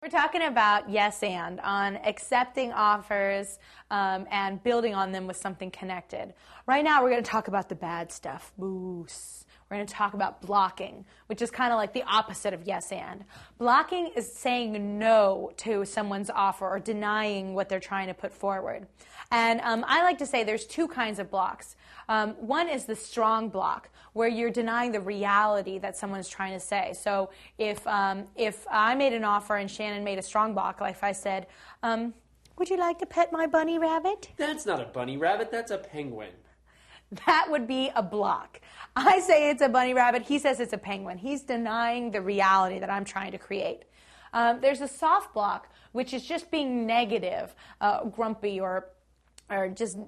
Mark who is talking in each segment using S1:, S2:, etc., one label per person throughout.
S1: We're talking about yes and, on accepting offers and building on them with something connected. Right now we're going to talk about the bad stuff. Boos. We're going to talk about blocking, which is kind of like the opposite of yes and. Blocking is saying no to someone's offer or denying what they're trying to put forward. And I like to say there's two kinds of blocks. One is the strong block, where you're denying the reality that someone's trying to say. So if I made an offer and Shannon made a strong block, like if I said, would you like to pet my bunny rabbit?
S2: That's not a bunny rabbit, that's a penguin.
S1: That would be a block. I say it's a bunny rabbit. He says it's a penguin. He's denying the reality that I'm trying to create. There's a soft block, which is just being negative, grumpy, or just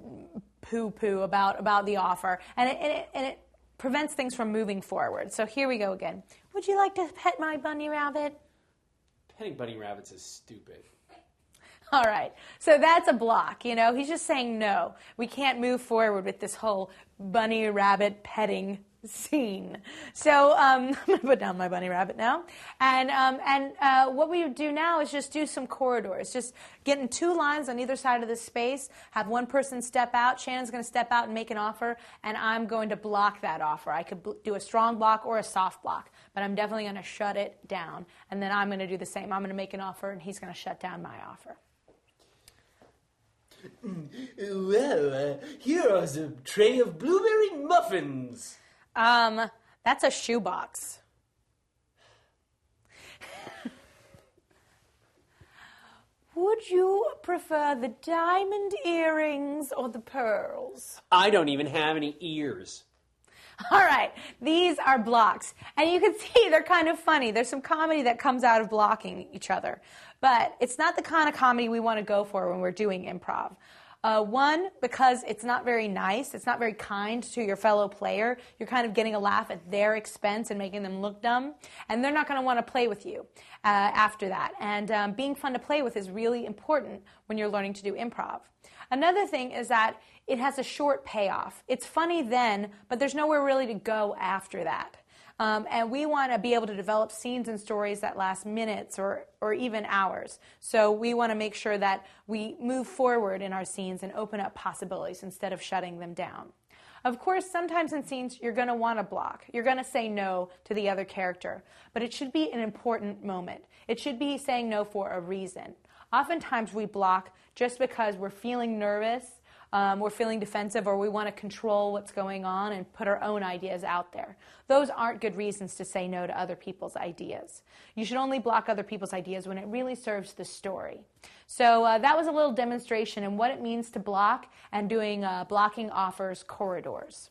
S1: poo-poo about the offer. And it prevents things from moving forward. So here we go again. Would you like to pet my bunny rabbit?
S2: Petting bunny rabbits is stupid.
S1: All right, so that's a block, He's just saying no. We can't move forward with this whole bunny rabbit petting scene. So I'm going to put down my bunny rabbit now. And what we do now is just do some corridors. Just get in two lines on either side of the space, have one person step out. Shannon's going to step out and make an offer, and I'm going to block that offer. I could do a strong block or a soft block, but I'm definitely going to shut it down. And then I'm going to do the same. I'm going to make an offer, and he's going to shut down my offer.
S2: Well, here is a tray of blueberry muffins.
S1: That's a shoebox. Would you prefer the diamond earrings or the pearls?
S2: I don't even have any ears.
S1: All right, these are blocks. And you can see they're kind of funny. There's some comedy that comes out of blocking each other. But it's not the kind of comedy we want to go for when we're doing improv. One, because it's not very nice. It's not very kind to your fellow player. You're kind of getting a laugh at their expense and making them look dumb. And they're not going to want to play with you after that. And being fun to play with is really important when you're learning to do improv. Another thing is that it has a short payoff. It's funny then, but there's nowhere really to go after that. And we want to be able to develop scenes and stories that last minutes or even hours. So we want to make sure that we move forward in our scenes and open up possibilities instead of shutting them down. Of course, sometimes in scenes, you're going to want to block. You're going to say no to the other character. But it should be an important moment. It should be saying no for a reason. Oftentimes we block just because we're feeling nervous, we're feeling defensive, or we want to control what's going on and put our own ideas out there. Those aren't good reasons to say no to other people's ideas. You should only block other people's ideas when it really serves the story. So that was a little demonstration in what it means to block and doing blocking offers corridors.